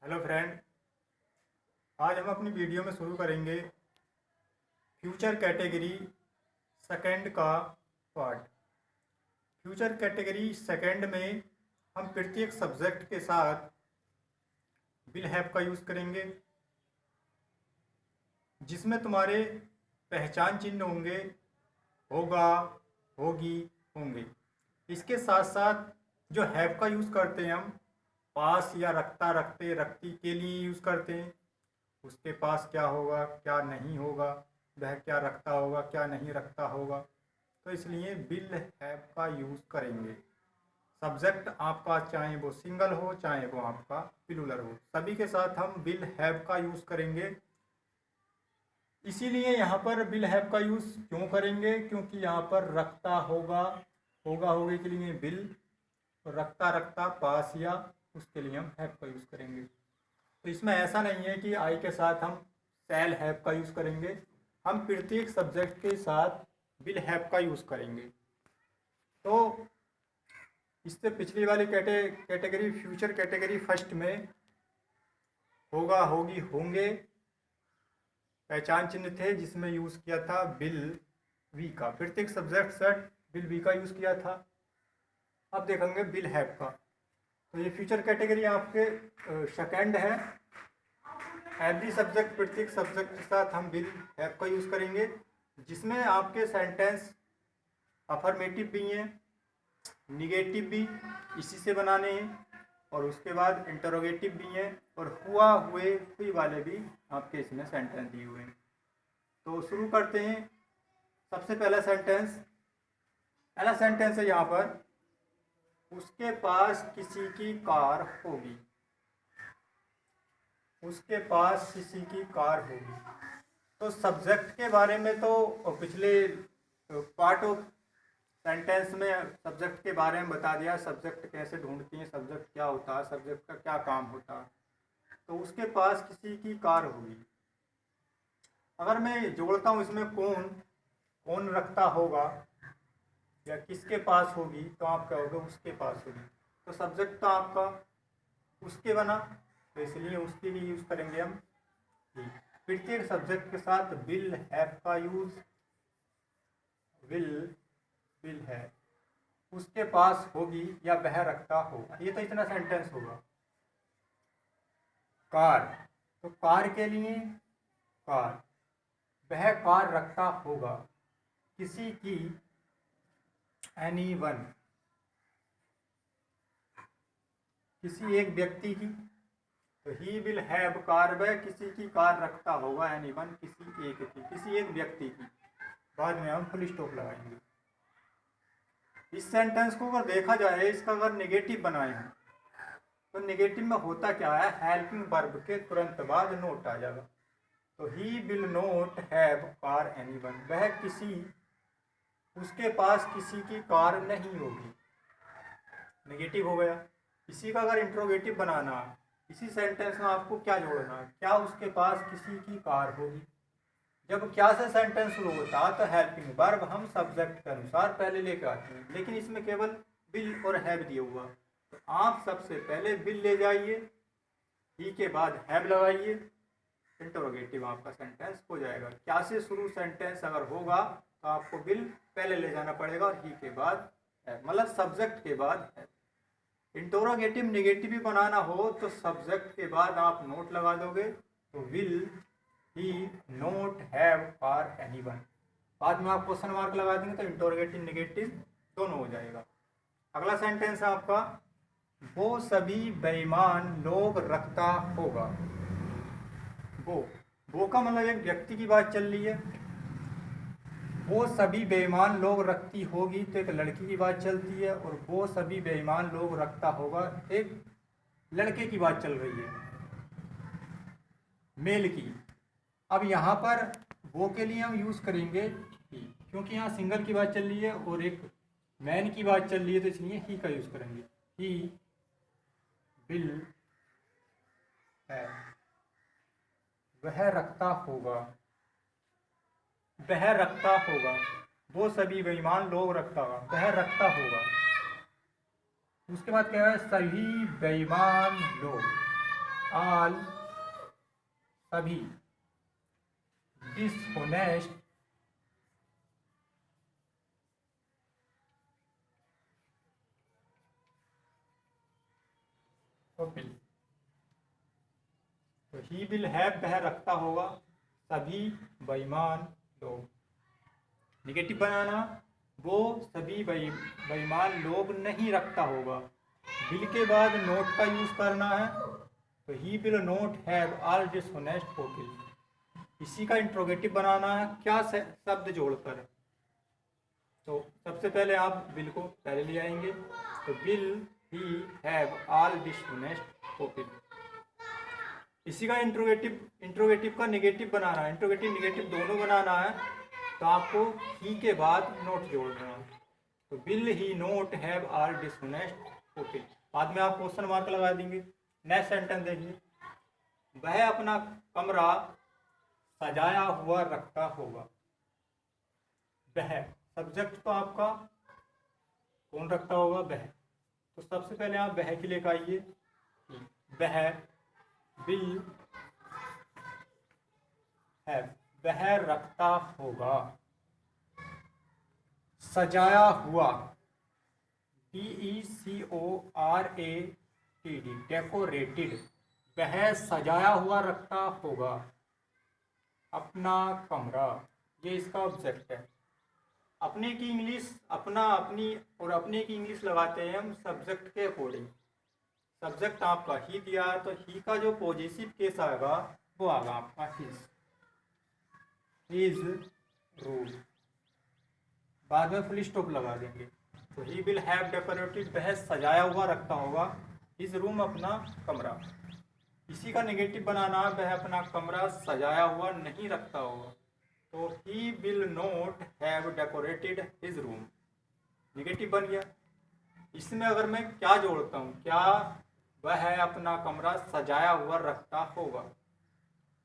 Hello friend, आज हम अपनी वीडियो में शुरू करेंगे फ्यूचर कैटेगरी सेकंड का पार्ट। फ्यूचर कैटेगरी सेकंड में हम प्रत्येक सब्जेक्ट के साथ विल हैव का यूज़ करेंगे, जिसमें तुम्हारे पहचान चिन्ह होंगे, होगा, होगी, होंगे। इसके साथ साथ जो हैव का यूज़ करते हैं हम पास या रखता, रखते, रखती के लिए यूज़ करते हैं। उसके पास क्या होगा, क्या नहीं होगा, वह क्या रखता होगा, क्या नहीं रखता होगा, तो इसलिए विल हैव का यूज़ करेंगे। सब्जेक्ट आपका चाहे वो सिंगल हो चाहे वो आपका प्लूरल हो, सभी के साथ हम विल हैव का यूज़ करेंगे। इसीलिए यहाँ पर विल हैव का यूज़ क्यों करेंगे, क्योंकि यहाँ पर रखता होगा, होगा, होगे के लिए विल, रखता, रखता, पास या उसके लिए हम हैव का यूज़ करेंगे। तो इसमें ऐसा नहीं है कि आई के साथ हम शैल हैव का यूज़ करेंगे, हम प्रत्येक सब्जेक्ट के साथ विल हैव का यूज़ करेंगे। तो इससे पिछली वाली कैटेगरी फ्यूचर कैटेगरी फर्स्ट में होगा, होगी, होंगे पहचान चिन्ह थे, जिसमें यूज़ किया था विल वी का। प्रत्येक सब्जेक्ट सेट विल वी का यूज़ किया था। अब देखेंगे विल हैव का। तो ये फ्यूचर कैटेगरी आपके सेकंड है। एवरी सब्जेक्ट, प्रत्येक सब्जेक्ट के साथ हम विल हैव का यूज़ करेंगे, जिसमें आपके सेंटेंस अफर्मेटिव भी हैं, निगेटिव भी इसी से बनाने हैं, और उसके बाद इंटरोगेटिव भी हैं, और हुआ, हुए, हुई वाले भी आपके इसमें सेंटेंस दिए हुए हैं। तो शुरू करते हैं। सबसे पहला सेंटेंस है यहाँ पर, उसके पास किसी की कार होगी। उसके पास किसी की कार होगी। तो सब्जेक्ट के बारे में तो पिछले पार्ट ऑफ सेंटेंस में सब्जेक्ट के बारे में बता दिया, सब्जेक्ट कैसे ढूंढती हैं, सब्जेक्ट क्या होता है, सब्जेक्ट का क्या काम होता है। तो उसके पास किसी की कार होगी। अगर मैं जोड़ता हूँ इसमें कौन, कौन रखता होगा या किसके पास होगी, तो आप क्या होगा, उसके पास होगी। तो सब्जेक्ट तो आपका उसके बना, तो इसलिए उसके भी यूज़ करेंगे हम। प्रत्येक सब्जेक्ट के साथ विल हैव का यूज़, विल है। उसके पास होगी या वह रखता होगा, ये तो इतना सेंटेंस होगा। कार, तो कार के लिए कार, वह कार रखता होगा। किसी की, एनी वन, किसी एक व्यक्ति की, तो ही विल हैव कार, वह किसी की कार रखता होगा, एनी वन, किसी एक की, किसी एक व्यक्ति की। बाद में हम फुल स्टॉप लगाएंगे। इस सेंटेंस को अगर देखा जाए, इसका अगर नेगेटिव बनाए हैं, तो नेगेटिव में होता क्या है, हेल्पिंग वर्ब के तुरंत बाद नोट आ जाएगा। तो he will not have car any one, वह किसी, उसके पास किसी की कार नहीं होगी, नेगेटिव हो गया। इसी का अगर इंट्रोगेटिव बनाना, इसी सेंटेंस में आपको क्या जोड़ना, क्या उसके पास किसी की कार होगी। जब क्या से सेंटेंस शुरू होता है तो हेल्पिंग वर्ब हम सब्जेक्ट के अनुसार पहले लेके आते हैं, लेकिन इसमें केवल विल और हैव दिया हुआ। तो आप सबसे पहले विल ले जाइए, ही के बाद हैव लगाइए, इंटरोगेटिव आपका सेंटेंस हो जाएगा। क्या से शुरू सेंटेंस अगर होगा तो आपको विल पहले ले जाना पड़ेगा और ही के बाद हैव, मतलब सब्जेक्ट के बाद हैव। इंटरोगेटिव नेगेटिव भी बनाना हो तो सब्जेक्ट के बाद आप नोट लगा दोगे, तो will he not have car any one. बाद में आप क्वेश्चन मार्क लगा देंगे तो इंटरोगेटिव नेगेटिव दोनों हो जाएगा। अगला सेंटेंस है आपका, वो सभी बेईमान लोग रखता होगा। वो का मतलब एक व्यक्ति की बात चल रही है। वो सभी बेईमान लोग रखती होगी तो एक लड़की की बात चलती है, और वो सभी बेईमान लोग रखता होगा एक लड़के की बात चल रही है, मेल की। अब यहाँ पर वो के लिए हम यूज़ करेंगे ही, क्योंकि यहाँ सिंगल की बात चल रही है और एक मैन की बात चल रही है, तो इसलिए ही का यूज़ करेंगे। ही विल है, वह रखता होगा, वह रखता होगा। वो सभी बेईमान लोग रखता होगा, वह रखता होगा। उसके बाद क्या है, सभी बेईमान लोग, ऑल सभी, डिसहोनेस्ट पीपल। तो ही विल हैव वह रखता होगा सभी बेईमान लोग। निगेटिव बनाना, वो सभी बेईमान लोग नहीं रखता होगा। विल के बाद नोट का यूज करना है, तो he will not have all dishonest people. इसी का इंट्रोगेटिव बनाना है, क्या शब्द जोड़कर। तो सबसे पहले आप विल को पहले ले आएंगे, तो will he have all dishonest people. इसी का इंट्रोगेटिव का नेगेटिव बनाना है, इंट्रोगेटिव नेगेटिव दोनों बनाना है, तो आपको ही के बाद नोट जोड़ना है। तो will he not have all dishonest people. बाद में आप क्वेश्चन मार्क लगा देंगे। नेक्स्ट सेंटेंस देखिए, वह अपना कमरा सजाया हुआ रखता होगा। वह सब्जेक्ट तो आपका कौन रखता होगा, वह। तो सबसे पहले आप वह के लेकर आइए, वह विल हैव, वह रखता होगा। सजाया हुआ, DECORATED, डेकोरेटेड, वह सजाया हुआ रखता होगा अपना कमरा, ये इसका ऑब्जेक्ट है। अपने की इंग्लिश अपना, अपनी और अपने की इंग्लिश लगाते हैं हम सब्जेक्ट के अकॉर्डिंग। सब्जेक्ट आपका ही दिया है, तो ही का जो पॉजिटिव केस आएगा वो आएगा आपका हिज रूम। बाद में फुल स्टॉप लगा देंगे। तो ही विल हैव डेकोरेटेड, वह सजाया हुआ रखता होगा हिज रूम, अपना कमरा। इसी का नेगेटिव बनाना, वह अपना कमरा सजाया हुआ नहीं रखता होगा। तो he will not have decorated his room, negative बन गया। इसमें अगर मैं क्या जोड़ता हूँ, क्या वह अपना कमरा सजाया हुआ रखता होगा।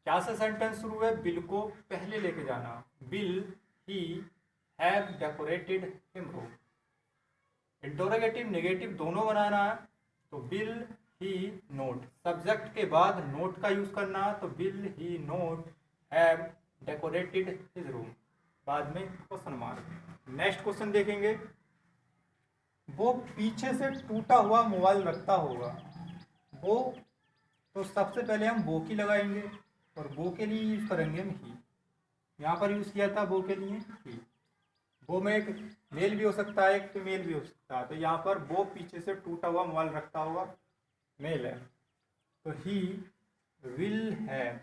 क्या से सेंटेंस शुरू है, विल को पहले लेके जाना। Will he have decorated him room. Interrogative negative दोनों बनाना है, तो विल ही नोट, सब्जेक्ट के बाद नोट का यूज करना है, तो will he not have decorated his room. बाद में क्वेश्चन मार्क। नेक्स्ट क्वेश्चन देखेंगे, वो पीछे से टूटा हुआ मोबाइल रखता होगा। वो, तो सबसे पहले हम वो की लगाएंगे, और वो के लिए यूज करेंगे हम ही। यहाँ पर यूज किया था वो के लिए ही। वो में एक मेल भी हो सकता है, एक फीमेल भी हो सकता है। तो यहाँ पर वो पीछे से टूटा हुआ मोबाइल रखता होगा, मेल है। तो ही विल हैव,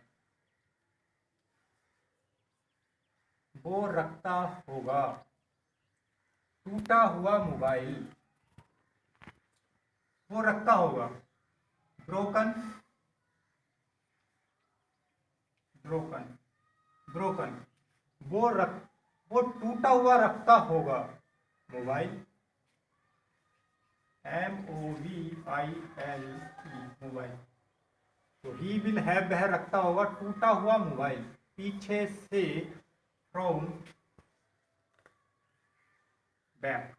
वो रखता होगा टूटा हुआ मोबाइल, वो रखता होगा। ब्रोकन, ब्रोकन, ब्रोकन, वो टूटा हुआ रखता होगा मोबाइल, MOBILE, मोबाइल। तो ही विल हैव, वह रखता होगा टूटा हुआ मोबाइल पीछे से, फ्रॉम बैक,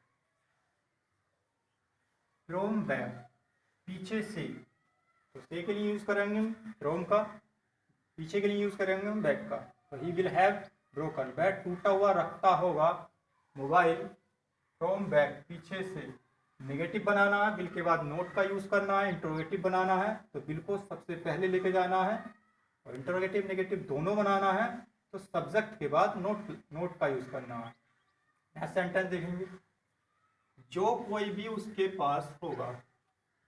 फ्रॉम बैक, पीछे से। तो से के लिए यूज करेंगे हम फ्रॉम का, पीछे के लिए यूज करेंगे हम बैक का। तो ही विल हैव ब्रोकन, वह टूटा हुआ रखता होगा मोबाइल फ्रॉम बैक, पीछे से। नेगेटिव बनाना है, विल के बाद नोट का यूज करना है। इंट्रोगेटिव बनाना है, तो विल को सबसे पहले लेके जाना है, और इंट्रोगेटिव नेगेटिव दोनों बनाना है, तो सब्जेक्ट के बाद नोट का यूज करना है। नेक्स्ट सेंटेंस देखेंगे, जो कोई भी उसके पास होगा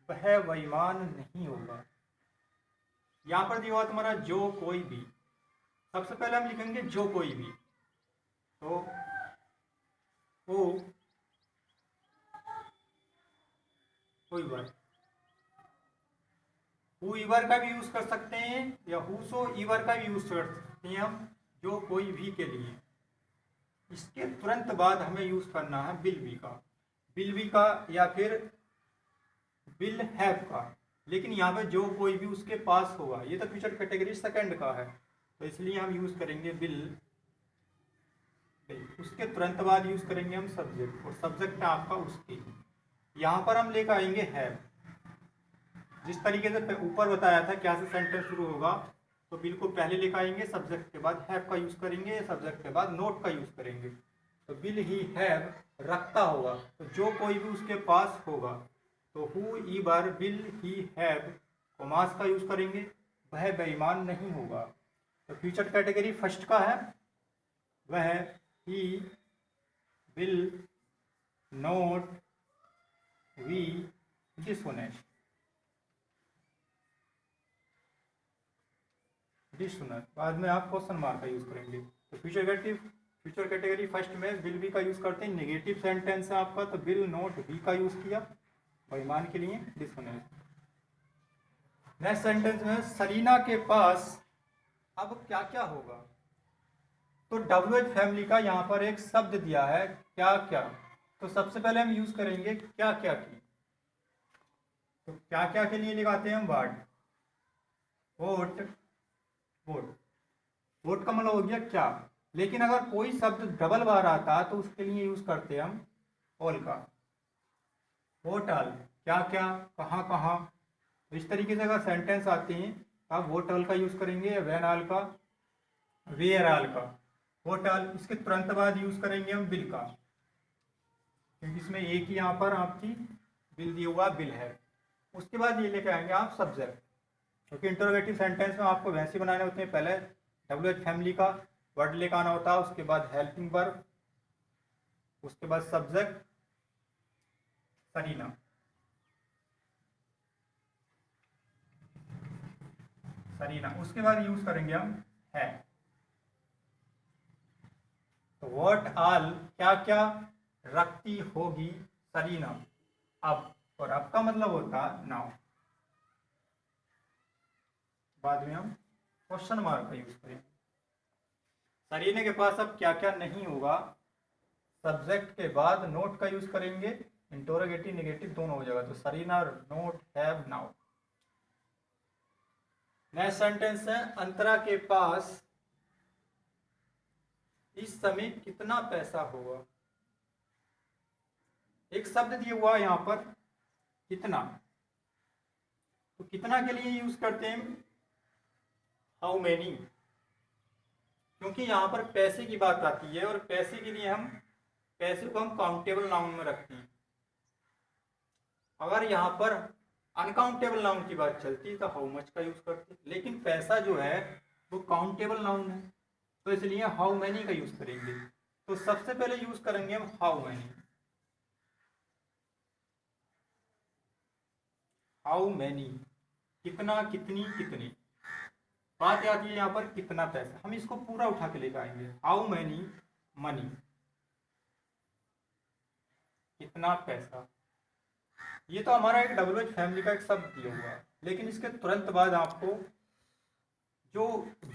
वह बेईमान नहीं होगा। यहाँ पर दिया हुआ तुम्हारा जो कोई भी, सबसे पहले हम लिखेंगे जो कोई भी। तो हु इवर का भी यूज कर सकते हैं, या हुसो इवर का भी यूज कर सकते हैं हम जो कोई भी के लिए। इसके तुरंत बाद हमें यूज करना है विल बी का या फिर विल हैव का। लेकिन यहाँ पे जो कोई भी उसके पास होगा, ये तो फ्यूचर कैटेगरी सेकंड का है, तो इसलिए हम यूज करेंगे विल। उसके तुरंत बाद यूज करेंगे हम सब्जेक्ट, और सब्जेक्ट है आपका उसके। यहाँ पर हम लेकर आएंगे हैव। जिस तरीके से ऊपर बताया था क्या से सेंटेंस शुरू होगा, तो बिल को पहले लिख आएंगे, सब्जेक्ट के बाद हैव का यूज करेंगे, सब्जेक्ट के बाद नोट का यूज करेंगे। तो बिल ही हैव रखता होगा, तो जो कोई भी उसके पास होगा, तो who E bar bill he have commas का यूज करेंगे, वह बेईमान नहीं होगा। तो फ्यूचर कैटेगरी फर्स्ट का है, वह he will not be dishonest, बाद में आप क्वेश्चन मार्क का यूज करेंगे। तो फ्यूचर कैटेगरी फर्स्ट में विल बी का यूज करते हैं, नेगेटिव सेंटेंस है आपका, तो विल नॉट बी का यूज किया बेईमान के लिए, डिसऑनेस्ट। नेक्स्ट सेंटेंस में सरीना के पास अब क्या क्या होगा। तो WH फैमिली का यहाँ पर एक शब्द दिया है, क्या क्या। तो सबसे पहले हम यूज करेंगे क्या क्या की। तो क्या क्या के लिए लगाते हैं हम वर्ड वोट। वोट वोट का मतलब हो गया क्या, लेकिन अगर कोई शब्द डबल बार आता है तो उसके लिए यूज करते हैं हम ऑल का। वोट ऑल, क्या क्या, कहाँ कहाँ। इस तरीके से अगर सेंटेंस आते हैं तो आप वोट ऑल का यूज करेंगे, व्हेन ऑल का, वेयर ऑल का। वोट ऑल, इसके तुरंत बाद यूज करेंगे हम बिल का, क्योंकि इसमें एक ही यहाँ पर आपकी बिल दिया हुआ बिल है। उसके बाद ये लेके आएंगे आप सब्जेक्ट, क्योंकि इंटरोगेटिव सेंटेंस में आपको वैसे बनाने होते हैं, पहले WH फैमिली का वर्ड लेकर आना होता है, उसके बाद हेल्पिंग वर्ब, उसके बाद सब्जेक्ट सरीना। सरीना उसके बाद यूज करेंगे हम है। तो व्हाट ऑल, क्या क्या रखती होगी सरीना अब, और अब का मतलब होता नाउ। बाद में हम क्वेश्चन मार्क का यूज करेंगे। सरीना के पास अब क्या क्या नहीं होगा, सब्जेक्ट के बाद नोट का यूज करेंगे, इंटरोगेटिव नेगेटिव दोनों हो जाएगा। तो Sarina not have now. Next sentence है अंतरा के पास इस समय कितना पैसा होगा। एक शब्द दिया हुआ यहाँ पर कितना, तो कितना के लिए यूज करते हैं हाउ मैनी, क्योंकि यहाँ पर पैसे की बात आती है और पैसे के लिए हम पैसे को हम काउंटेबल नाउन में रखते हैं। अगर यहाँ पर अनकाउंटेबल नाउन की बात चलती तो हाउ मच का यूज करते, लेकिन पैसा जो है वो काउंटेबल नाउन है, तो इसलिए हाउ मैनी का यूज करेंगे। तो सबसे पहले यूज करेंगे हम हाउ मैनी। हाउ मैनी, कितना, कितनी, कितनी। बात आती है यहाँ पर कितना पैसा, हम इसको पूरा उठा के लेकर आएंगे। हाउ मैनी मनी, कितना पैसा। ये तो हमारा एक WH फैमिली का एक शब्द दिया हुआ है, लेकिन इसके तुरंत बाद आपको जो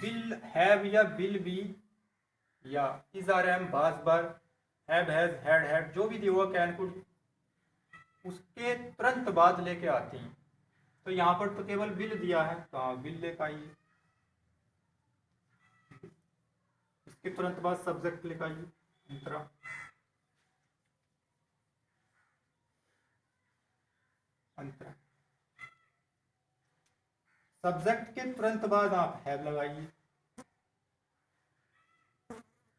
विल हैव या विल बी या इज आर एम बास बार हैव हैज हैड हैड जो भी दिया हुआ कैन कुड, उसके तुरंत बाद लेके आती हैं। तो यहाँ पर तो केवल विल दिया है, तो हाँ विल लेकर आइए। इसके तुरंत बाद सब्जेक्ट लेकर आइए अंतरा। अंतरा सब्जेक्ट के तुरंत बाद आप हैव लगाइए।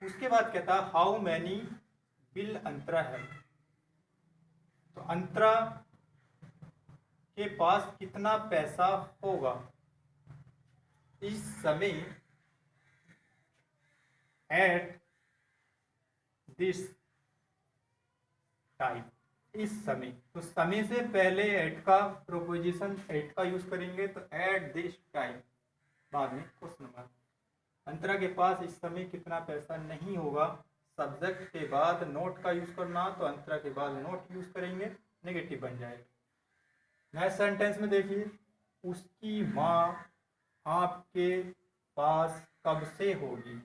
उसके बाद कहता है हाउ मैनी बिल अंतरा है, तो अंतरा के पास कितना पैसा होगा इस समय, एट दिस टाइम, इस समय। तो समय से पहले एट का प्रोपोजिशन एट का यूज करेंगे, तो एट दिस टाइम, बाद में क्वेश्चन मार्क। अंतरा के पास इस समय कितना पैसा नहीं होगा, सब्जेक्ट के बाद नोट का यूज करना, तो अंतरा के बाद नोट यूज करेंगे, नेगेटिव बन जाएगा। नेक्स्ट सेंटेंस में देखिए, उसकी माँ आपके पास कब से होगी।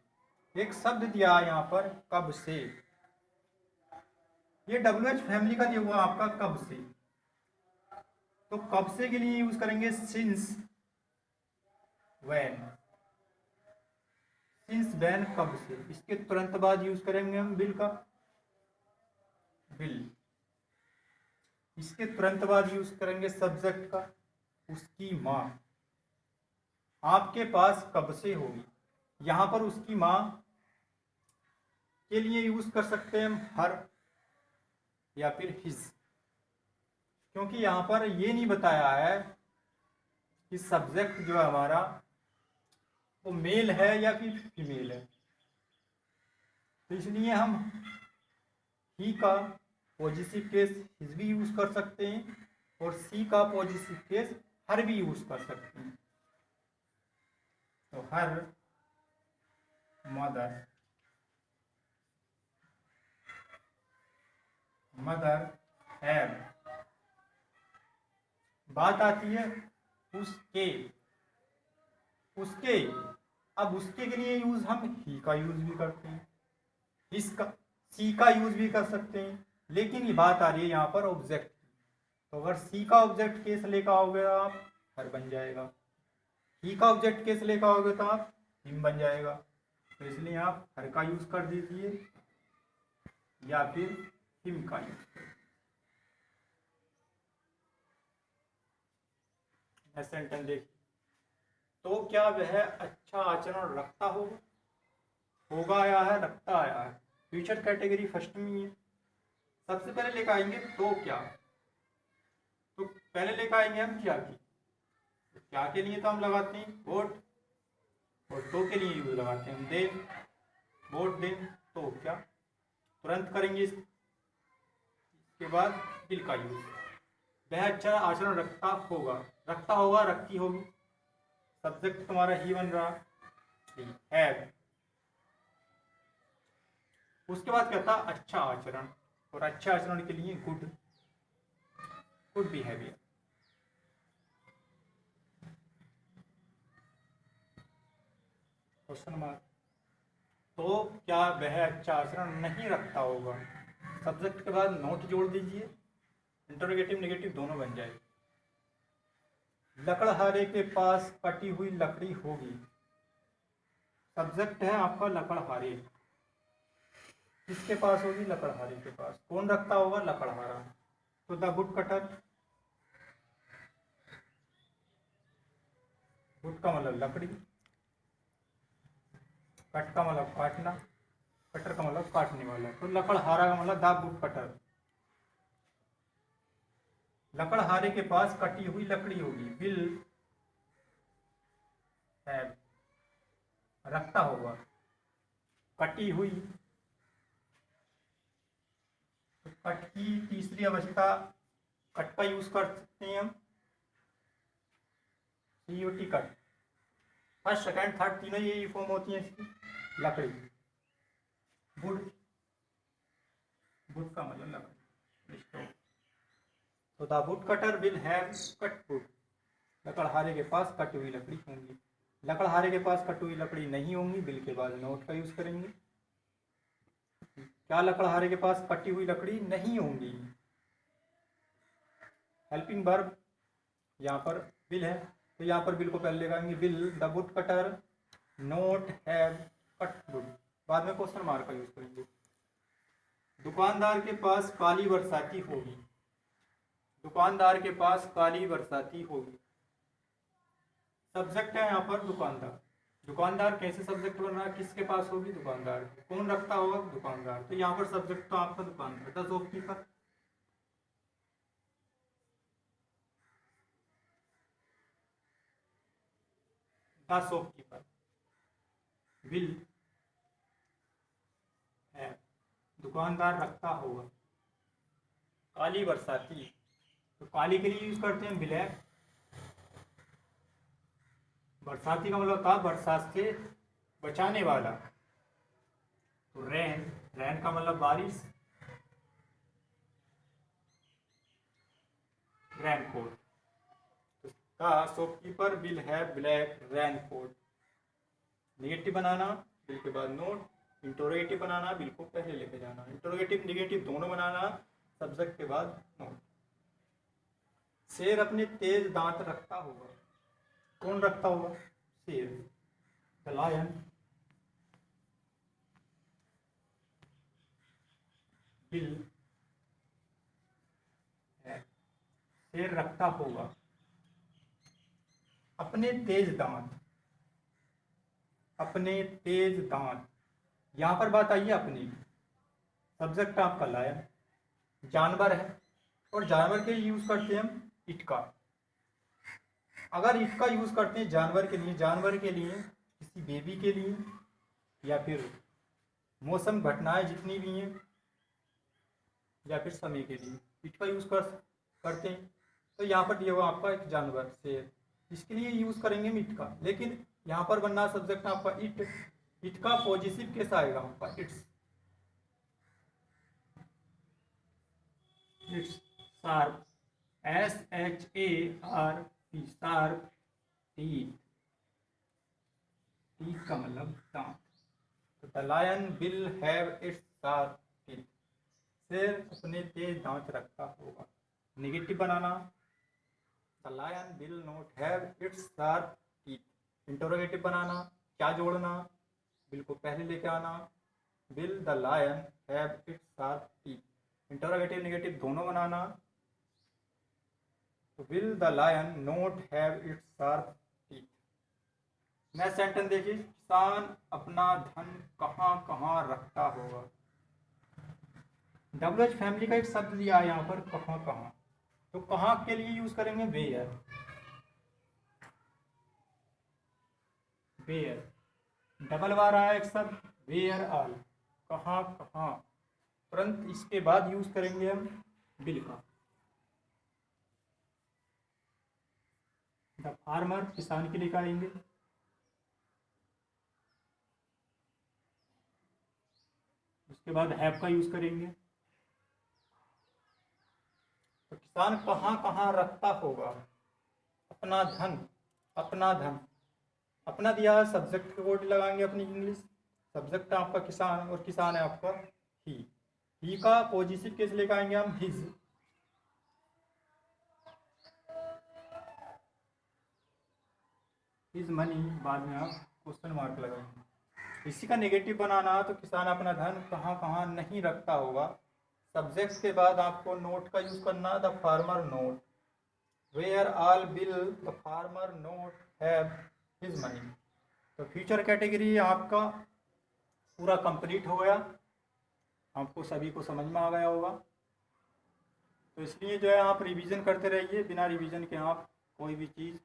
एक शब्द दिया यहाँ पर कब से, ये WH फैमिली का दिया हुआ आपका कब से, तो कब से के लिए यूज करेंगे सिंस व्हेन। सिंस व्हेन कब से, इसके तुरंत बाद यूज करेंगे हम बिल का, बिल। इसके तुरंत बाद यूज करेंगे सब्जेक्ट का, उसकी माँ आपके पास कब से होगी। यहाँ पर उसकी माँ के लिए यूज कर सकते हैं हम हर या फिर हिज, क्योंकि यहाँ पर ये नहीं बताया है कि सब्जेक्ट जो है हमारा वो मेल है या फिर फीमेल है, तो इसलिए हम ही का पॉजिटिव केस हिज भी यूज कर सकते हैं और सी का पॉजिटिव केस हर भी यूज कर सकते हैं। तो हर मदर हैव। बात आती है उसके। उसके, अब उसके के लिए यूज हम ही का यूज भी करते हैं, इसका सी का यूज भी कर सकते हैं, लेकिन ये बात आ रही है यहाँ पर ऑब्जेक्ट की। तो अगर सी का ऑब्जेक्ट केस लेकर आओगे आप हर बन जाएगा, ही का ऑब्जेक्ट केस लेकर आओगे तो आप हिम बन जाएगा। तो इसलिए आप हर का यूज कर दीजिए या फिर हिम का यूज कर। सेंटेंस देखिए, तो क्या वह अच्छा आचरण रखता होगा आया है, रखता आया है, फ्यूचर कैटेगरी फर्स्ट में ही है। सबसे पहले लेकर आएंगे तो क्या, तो पहले लेकर आएंगे हम क्या की। तो क्या के लिए तो हम लगाते हैं वोट, और तो के लिए यूज लगाते हैं देन, वोट देन तो क्या, तुरंत करेंगे इसके बाद बिल का यूज। वह अच्छा आचरण रखता होगा, रखता होगा रखती होगी, सब्जेक्ट तुम्हारा ही बन रहा है। उसके बाद कहता अच्छा आचरण, और अच्छे आचरण के लिए गुड बिहेवियर। Question mark. तो क्या वह अच्छा आचरण नहीं रखता होगा, सब्जेक्ट के बाद नोट जोड़ दीजिए, इंटरोगेटिव नेगेटिव दोनों बन जाए। लकड़हारे के पास कटी हुई लकड़ी होगी, सब्जेक्ट है आपका लकड़हारे, किसके पास होगी, लकड़हारे के पास। कौन रखता होगा, लकड़हारा। तो द वुड कटर, वुड का मतलब लकड़ी, कट का मतलब काटना, कटर का मतलब काटने वाला, तो लकड़हारा का मतलब द वुड कटर। लकड़हारे के पास कटी हुई लकड़ी होगी, विल हैव, रखता होगा, कटी हुई, तो कट की तीसरी अवस्था कट का यूज कर सकते हैं हम, CUT cut. First second third तीनों ये फॉर्म होती है इसकी। लकड़ी, वुड, वुड का मतलब लकड़ी। तो the wood cutter will have cut wood, लकड़हारे के पास कटी हुई लकड़ी होंगी। लकड़हारे के पास कटी हुई लकड़ी नहीं होंगी, बिल के बाद नोट का यूज करेंगे। क्या लकड़हारे के पास कटी हुई लकड़ी नहीं होंगी, हेल्पिंग वर्ब यहाँ पर विल है, तो यहाँ पर बिल को पहले लगाएंगे, will the wood cutter note have cut would, बाद में क्वेश्चन मार्क का यूज करेंगे। दुकानदार के पास काली बरसाती होगी, दुकानदार के पास काली बरसाती होगी, सब्जेक्ट है यहाँ पर दुकानदार। दुकानदार कैसे सब्जेक्ट बन रहा है, किसके पास होगी, दुकानदार। कौन रखता होगा, दुकानदार। तो यहाँ पर सब्जेक्ट तो आपका दुकानदार, the shopkeeper. The shopkeeper will है, दुकानदार रखता होगा काली बरसाती, तो काली के लिए यूज करते हैं ब्लैक। बरसाती का मतलब था बरसात से बचाने वाला, तो रैन, रैन का मतलब बारिश, रैनकोट। तो shopkeeper will have black raincoat. Negative banana, bill के बाद नोट, इंटरोगेटिव बनाना, बिल को पहले लेके जाना, इंटरोगेटिव नेगेटिव दोनों बनाना, सब्जेक्ट के बाद नोट। शेर अपने तेज दांत रखता होगा, कौन रखता होगा, शेर, द लायन। बिल है, शेर रखता होगा, अपने तेज दांत, अपने तेज दांत। यहाँ पर बात आई है अपनी की। सब्जेक्ट आपका लायन, जानवर है, और जानवर के यूज करते हैं हम इट का। अगर इट का यूज करते हैं जानवर के लिए, जानवर के लिए, किसी बेबी के लिए, या फिर मौसम घटनाएं जितनी भी हैं, या फिर समय के लिए इट का यूज करते हैं। तो यहाँ पर दिया हुआ आपका एक जानवर से, इसके लिए यूज करेंगे हम इट का। लेकिन यहाँ पर बनना सब्जेक्ट आपका इट, इट का पॉजिटिव कैसा आएगा आपका its, its sharp, SHARP, sharp teeth, teeth का मतलब दांत। तो the lion will have its sharp teeth, शेर अपने तेज दांत रखता होगा। नेगेटिव बनाना, the lion will not have its sharp teeth. Interrogative बनाना, क्या जोड़ना, विल को पहले लेके आना, will the lion have its sharp teeth. Interrogative negative दोनों बनाना, तो will the lion not have its sharp teeth. Next sentence देखिए, किसान अपना धन कहाँ कहाँ रखता होगा। WH फैमिली का एक शब्द दिया है यहाँ पर, कहाँ कहाँ। तो कहाँ के लिए यूज करेंगे वेयर, वेयर। डबल बार आया एक शब्द वेयर ऑल, कहाँ कहाँ। तुरंत इसके बाद यूज करेंगे हम विल का। द फार्मर, किसान के लिए कहेंगे। उसके बाद हैव का यूज करेंगे। तो किसान कहाँ कहाँ रखता होगा अपना धन, अपना धन। अपना दिया है, सब्जेक्ट का कोड लगाएंगे अपनी इंग्लिश। सब्जेक्ट आपका किसान और किसान है आपका ही का पॉजिटिव कैसे लेकर आएंगे हम, हिज। हिज मनी, बाद में आप क्वेश्चन मार्क लगाएंगे। इसी का नेगेटिव बनाना, तो किसान अपना धन कहाँ कहाँ नहीं रखता होगा। सब्जेक्ट के बाद आपको नोट का यूज करना, the farmer not, where all will the farmer not have his money. तो फ्यूचर कैटेगरी आपका पूरा कंप्लीट हो गया, आपको सभी को समझ में आ गया होगा। तो इसलिए जो है आप रिवीजन करते रहिए, बिना रिवीजन के आप कोई भी चीज़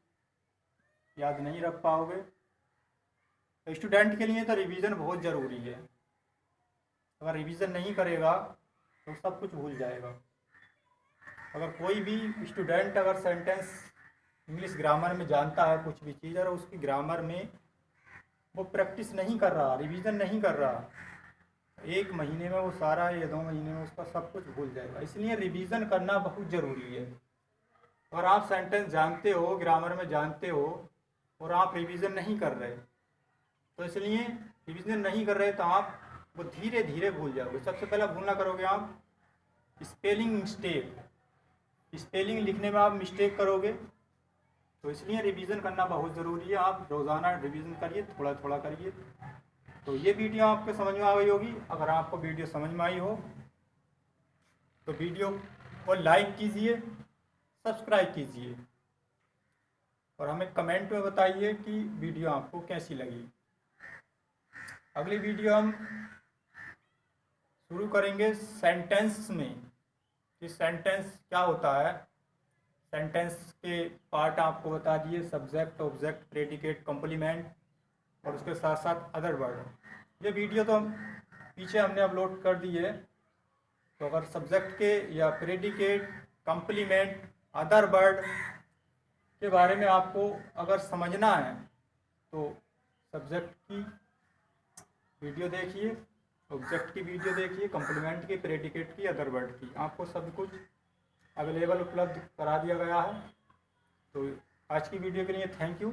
याद नहीं रख पाओगे। तो स्टूडेंट के लिए तो रिवीजन बहुत ज़रूरी है। अगर रिवीजन नहीं करेगा तो सब कुछ भूल जाएगा। अगर कोई भी स्टूडेंट अगर सेंटेंस इंग्लिश ग्रामर में जानता है कुछ भी चीज़, और उसकी ग्रामर में वो प्रैक्टिस नहीं कर रहा, रिवीजन नहीं कर रहा, एक महीने में वो सारा, या 2 महीने में उसका सब कुछ भूल जाएगा। इसलिए रिवीजन करना बहुत ज़रूरी है। और आप सेंटेंस जानते हो, ग्रामर में जानते हो, और आप रिवीजन नहीं कर रहे, तो इसलिए रिवीजन नहीं कर रहे तो आप वो धीरे धीरे भूल जाओगे। सबसे पहले भूलना करोगे आप स्पेलिंग मिस्टेक, स्पेलिंग लिखने में आप मिस्टेक करोगे। तो इसलिए रिवीजन करना बहुत ज़रूरी है। आप रोज़ाना रिवीजन करिए, थोड़ा थोड़ा करिए। तो ये वीडियो आपको समझ में आ गई होगी। अगर आपको वीडियो समझ में आई हो तो वीडियो को लाइक कीजिए, सब्सक्राइब कीजिए, और हमें कमेंट में बताइए कि वीडियो आपको कैसी लगी। अगली वीडियो हम शुरू करेंगे सेंटेंस में, कि सेंटेंस क्या होता है। सेंटेंस के पार्ट आपको बता दिए, सब्जेक्ट, ऑब्जेक्ट, प्रेडिकेट, कॉम्प्लीमेंट, और उसके साथ साथ अदर वर्ड। ये वीडियो तो पीछे हमने अपलोड कर दी है। तो अगर सब्जेक्ट के या प्रेडिकेट, कॉम्प्लीमेंट, अदर वर्ड के बारे में आपको अगर समझना है तो सब्जेक्ट की वीडियो देखिए, ऑब्जेक्ट की वीडियो देखिए, कॉम्प्लीमेंट की, प्रेडिकेट की, अदर वर्ड की। आपको सब कुछ अवेलेबल उपलब्ध करा दिया गया है। तो आज की वीडियो के लिए थैंक यू।